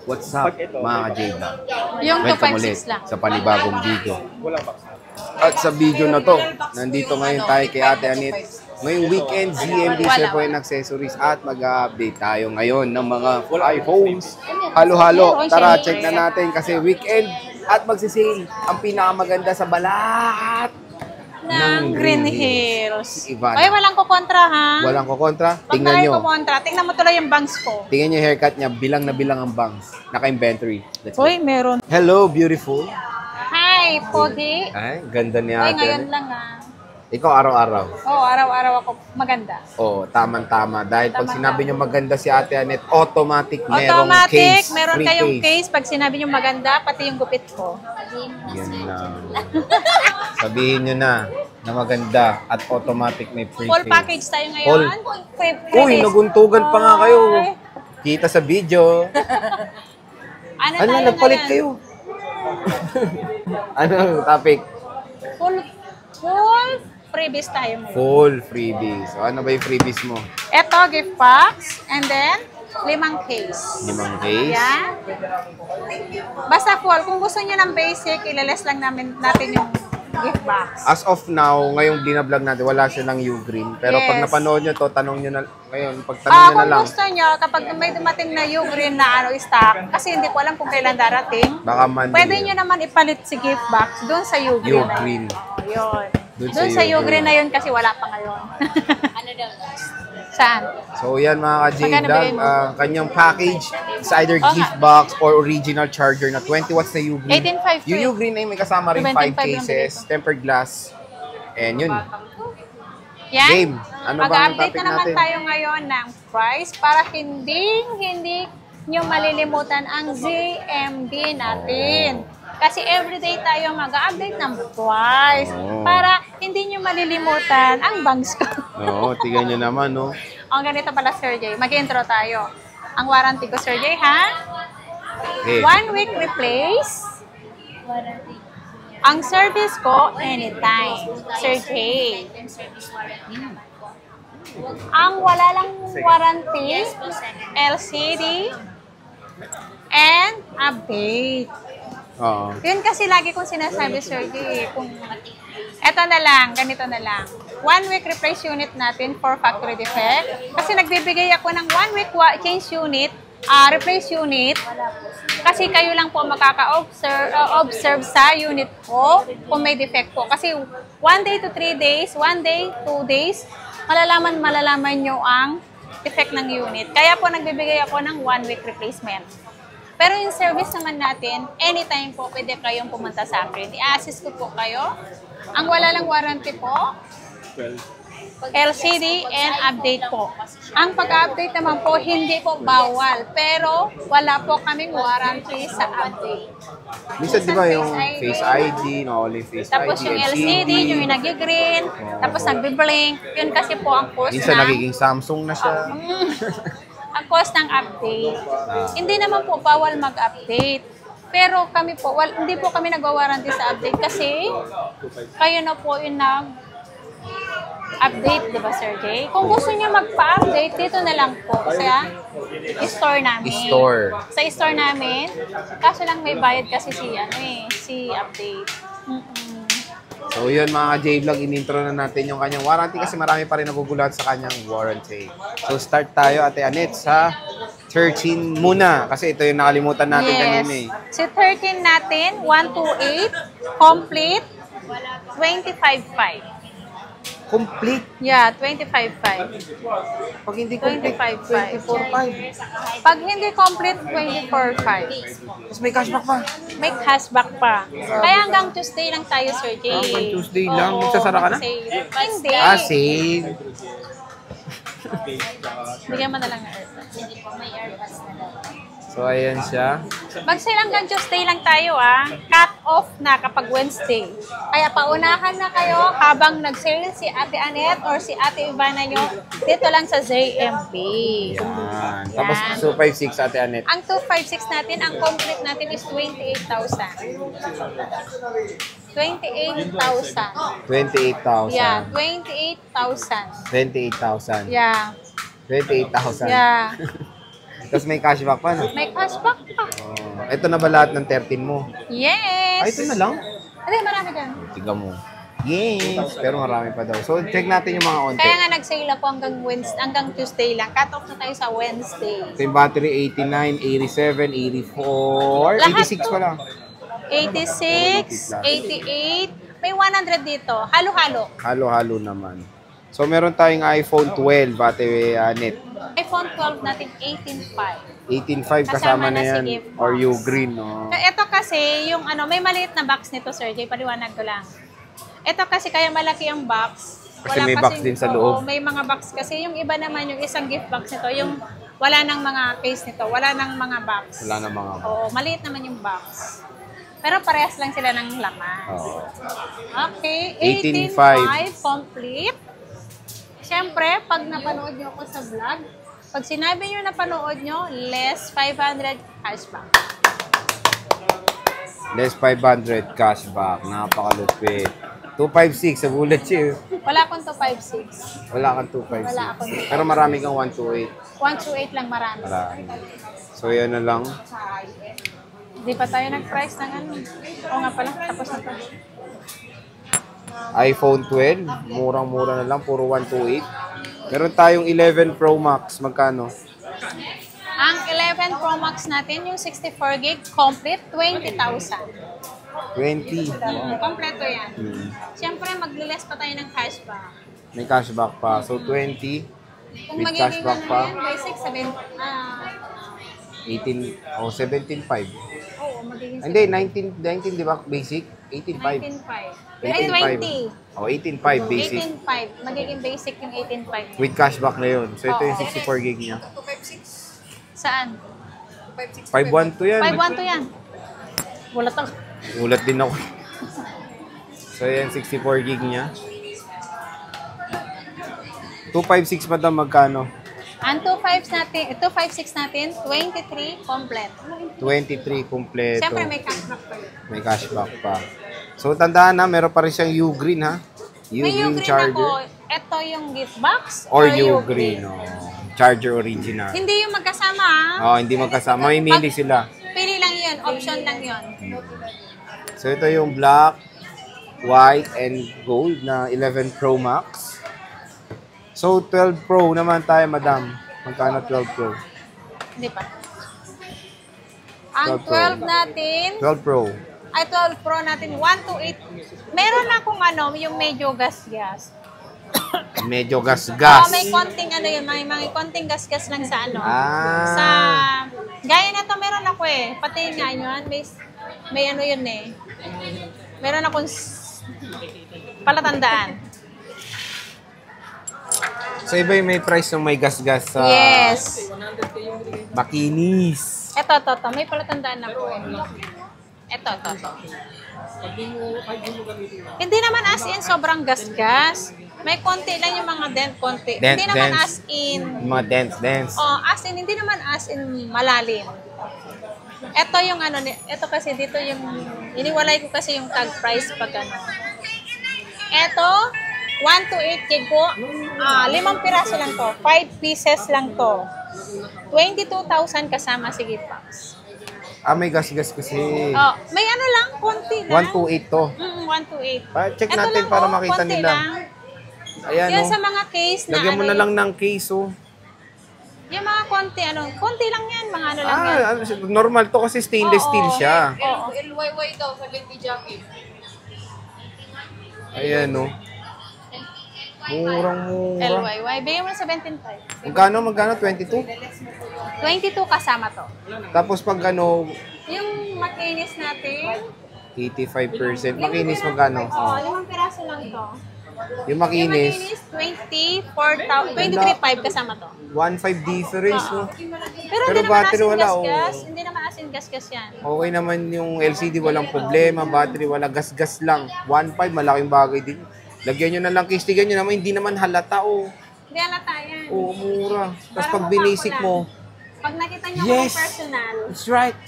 What's up, mga ka-J-Vlog? Yung Welcome ulit 256 lang. sa panibagong video. At sa video na to, nandito ngayon tayo kay Ate Anet. Ngayong weekend, ZMB Sepoy Accessories at mag-update tayo ngayon ng mga iPhones. Halo-halo, tara check na natin kasi weekend at magsisale ang pinakamaganda sa balat ng Green Hills. Si Ivana. Ay, walang kukontra ha? Walang kukontra? Pag Tingnan nyo. kukontra, tingnan mo tuloy yung bangs ko. Tingnan nyo yung haircut niya, bilang na bilang ang bangs. Naka-inventory. Uy, meron. Hello, beautiful. Hi, Pogi. Ay, ganda niya. Ay, ngayon lang ha. Ikaw araw-araw. Oo, araw-araw ako maganda. Oo, tamang-tama. Dahil pag sinabi nyo maganda si Ate Anet, automatic merong Automatic, case. meron Free kayong case. Pag sinabi nyo maganda, pati yung gupit ko. Yan lang. Sabihin nyo na maganda at automatic may free Full case. package tayo ngayon. Uy, naguntugan pa nga kayo. Kita sa video. Ano Ano, tayo nagpalit ngayon? kayo? Ano topic? Full freebies tayo ngayon. Full freebies. So, ano ba yung freebies mo? Ito, gift box. And then, 5 case. 5 case? Yan. Basta full. Kung gusto niyo ng basic, ilalas lang natin yung gift box. As of now, ngayong binablog natin, wala silang U-Green. Pero pag Yes. napanood nyo to, tanong nyo na, ngayon, pag tanong nyo na Kung lang, gusto niyo, kapag may dumating na U-Green na stock, kasi hindi ko alam kung kailan darating, baka Monday. pwede niyo naman ipalit si gift box doon sa U-Green. U-Green. Yun. Doon Doon sa sa U-Green na yun kasi wala pa ngayon. Ano daw last? Saan? So yan mga Magkano ka-J-Vlog, bigay mo? kanyang package is either gift box or original charger na 20 watts na U-Green. 18.5 Yung U-Green ay may kasama rin 5 25 lang cases, tempered glass, and yun. Yan. Game. Ano ba ang Mag-update topic na naman natin? tayo ngayon ng price para hindi nyo malilimutan ang ZMB natin. Kasi everyday tayo mag-update ng price para hindi nyo malilimutan ang bangs ko. Oo, tignan nyo naman, no? Ang ganito pala, Sir Jay. Mag-intro tayo. Ang warranty ko, Sir Jay, ha? Okay. 1 week replace. Ang service ko, anytime. Sir Jay. Ang wala lang warranty, LCD, and update. Oo. Yun kasi lagi kong sinasabi, Sir Jay. Kung eto na lang, ganito na lang. 1 week replace unit natin for factory defect. Kasi nagbibigay ako ng 1 week change unit, replace unit. Kasi kayo lang po makaka-observe sa unit ko kung may defect po. Kasi 1 day to 3 days, 1 day, 2 days, malalaman nyo ang defect ng unit. Kaya po nagbibigay ako ng 1 week replacement. Pero yung service naman natin, anytime po pwede kayong pumunta sa akin. I-assist ko po kayo. Ang wala lang warranty po, LCD and update po. Ang pag-update naman po, hindi po bawal. Pero wala po kaming warranty sa update. Minsan, di ba yung Face ID, only Face Tapos ID, yung LCD, yung nag-green, tapos nag-blink. Yun kasi po ang cost minsan ng... nagiging Samsung na siya. ang cost ng update. Hindi naman po bawal mag-update. Pero kami po, hindi po kami nag-warranty sa update kasi kayo na po yung nag-update, di ba, Sir Jay? Kung gusto niyo magpa-update, dito na lang po sa store namin. Sa store namin. Kaso lang may bayad kasi si update. So yun mga ka-J-Vlog, in-intro na natin yung kanyang warranty kasi marami pa rin nagugulat sa kanyang warranty. So start tayo, Ate Anet, sa 13 muna kasi ito yung nakalimutan natin kanina eh. Si 13 natin, 128, complete, 25.5. Complete? Yeah, 25.5. Pag hindi complete, 24.5. Pag hindi complete, 24.5. Tapos may cashback pa. May cashback pa. Kaya hanggang Tuesday lang tayo, Sir Jay. Hanggang Tuesday lang? Magsasara ka na? Hindi. Sale. Bigyan mo na lang ng AirPods. Hindi po, may AirPods na daw. So ayan siya. Mag-sale hanggang Tuesday lang tayo Cut off na kapag Wednesday. Kaya paunahan na kayo habang nag-sale si Ate Anet or si Ate Ivana nyo dito lang sa ZMB. Yan. Tapos 256 Ate Anet. Ang 256 natin, ang complete natin is 28,000. 28,000. 28,000. Yeah, 28,000. 28,000. Yeah. 28,000. Yeah. Tapos may cashback pa, no? May cashback pa. Ito na ba lahat ng 13 mo? Yes! Ay, ito na lang? Hindi, marami dyan. Tignan mo. Yes! Pero marami pa daw. So, check natin yung mga onte. Kaya nga nag-sale ako hanggang Tuesday lang. Cut off na tayo sa Wednesday. Ito yung battery, 89, 87, 84, Lahat 86 pa lang. 86, 88, may 100 dito. Halo-halo. Halo-halo naman. So, meron tayong iPhone 12 battery net. iPhone 12 natin 18.5. 18.5 kasama na yan. Or you green, no? Ito kasi, yung may maliit na box nito, Sir Jay. Paliwanag ko lang. Ito kasi kaya malaki ang box. Kasi may box din sa loob. May mga box kasi. Yung iba naman, yung isang gift box nito, yung wala nang mga case nito, wala nang mga box. Wala nang mga box. Oo, maliit naman yung box. Pero parehas lang sila ng laman. Oo. Okay, 18.5 complete. Siyempre, pag napanood nyo ako sa vlog, pag sinabi nyo napanood nyo, less 500 cashback. Less 500 cashback. Napakalupit. 256 sa bullet siya. Wala akong 256. Wala kang 256. Wala akong Pero marami kang 128. 128 lang marami. Marami. So, yan na lang. Hindi pa tayo nag-price ng ano. Oo nga pala, tapos na to. iPhone 12, murang-mura na lang, puro 128. Meron tayong 11 Pro Max, magkano? Ang 11 Pro Max natin, yung 64 gig, complete, 20,000. 20. Kompleto yan. Siyempre, magliles pa tayo ng cashback. May cashback pa. So, 20. Kung With magiging cashback pa. yan, basic, 18, oh, 17.5. Oo, magiging Hindi, 19 di ba basic? 18.5. 18.5. Ay, 20. Oh, 18.5 basic. 18.5. Magiging basic yung 18.5. With cashback na yun. So, ito yung Oo. 64 gig niya. Saan? 512 yan. 5.1 to yan. Wala to. Ulat din ako. So, yan, 64 gig niya. 256 madam, magkano? Ang 256 natin, 23 complete. 23 kompleto. Siyempre may cashback pa yun. May cashback pa. So, tandaan na, meron pa rin siyang U-Green, ha? May U-Green U-Green charger. ako. Ito yung gift box Or U-Green, oh. Charger original. Hindi yung magkasama, ha? Oh, hindi magkasama. May mili sila. Pili lang yun. Option lang yun. So, ito yung black, white, and gold na 11 Pro Max. So, 12 Pro naman tayo, madam. Magkano 12 Pro? Hindi pa. Ang 12 Pro. 12 natin, 12 Pro. ay 12 Pro natin, 128. Meron akong yung medyo gas-gas. Medyo gas-gas. May konting yun, may konting gas-gas lang sa Ah. Sa, gaya na to meron ako pati nga yun, may yun Meron akong palatandaan. So, iba yung may price ng may gas-gas sa Yes. makinis. Ito, may palatandaan na po Ito. Hindi naman as in sobrang gas-gas. May konti lang yung mga dent, konti. Dent, Hindi naman dents. as in, Mga dents. as in, hindi naman as in malalim. Ito yung ito kasi dito yung, iniwalay ko kasi yung tag price pag Ito, 1 to 8 gig po, 5 piraso lang to, 5 pieces lang to. 22,000 kasama si gift box. May gas-gas kasi. May lang, konti lang. 128 to. 1 to 8. Check natin para makita konti nila. Lang. Ayan, Yan oh. sa mga case na Lagyan mo na lang ng case, oh. Yung mga konti lang yan, mga lang yan. Normal to kasi stainless steel siya. Oo. LYY daw sa Lady Jackie. Ayan, oh. Murang-mura. LYY. Bigyan mo na 17.5. Magkano? 22? 22 kasama to. Tapos pag Yung makinis natin, 85%. Makinis magkano? 5 piraso lang to. Yung Yung makinis, makinis, 23.5 kasama to. 1.5 difference, no? Pero Pero hindi naman battery as in wala, gas-gas. Hindi naman as in gas-gas yan. Okay naman yung LCD, walang problema. Battery, wala. Gas-gas lang. 1.5, malaking bagay din. Lagyan nyo na lang, kistigan nyo naman. Hindi naman halata, oh. Hindi halata yan. Oo, mura. Tapos Parang pag binisik mukha ko mo, Pag nakita nyo Yes! ko personal, that's right.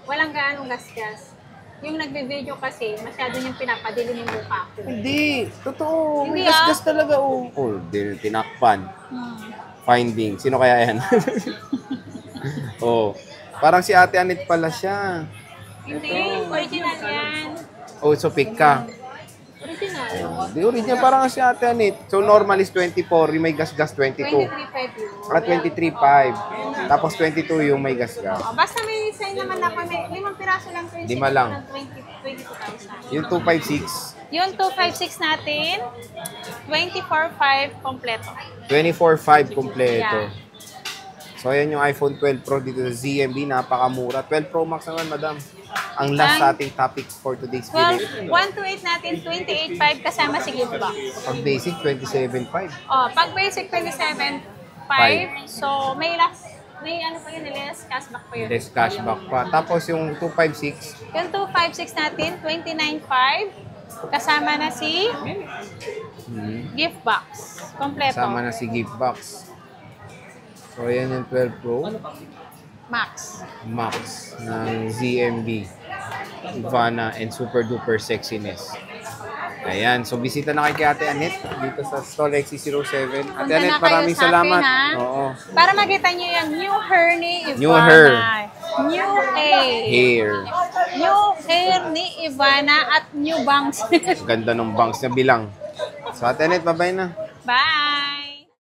walang gaanong gas-gas. Yung nagbe-video kasi, masyado yung pinapadili ng mukha ko. Hindi. Totoo. May Hindi, gas-gas talaga, oh. Oh, tinakpan. Finding. Sino kaya yan? Oh. Parang si Ate Anet pala siya. Hindi, original yan. Oh, so pick ka. Original. Di original, parang si Ate Anet. So normal is 24, yung may gas-gas 22. 23.5 yun. At 23.5. Tapos 22 yung may gas-gas. Oh, basta may sign naman ako, may 5 piraso lang ko yung 5 lang. ng 22,000. Yung 256, Yung 256 natin, 24,500 kompleto. 24.5 kompleto. Yeah. So ayan yung iPhone 12 Pro dito sa ZMB, napakamura. 12 Pro Max naman, madam. Ang last sa ating topic for today's Well, video. 128 natin, 28,500 kasama si gift box. Pag basic, 27.5. Oh, pag basic 27,500, so may ano pa yun, less cashback pa yun. Less cashback pa. Tapos yung 256, Yung 256 natin, 29,500 kasama na si gift box. Kompleto. kasama na si gift box. So ayan yung 12 Pro Max. Max ng ZMB. Ivana and Super Duper Sexiness. Ayan. So bisita na kay Ate Anet dito sa Stall XC07. Ate Punta Anet, na kayo maraming sa atin, salamat. ha? Oo. Para makita nyo yung new hair ni Ivana. New hair. New hair. Hair. New hair ni Ivana at new bangs. Ganda ng bangs na bilang. So Ate Anet, bye-bye na. Bye!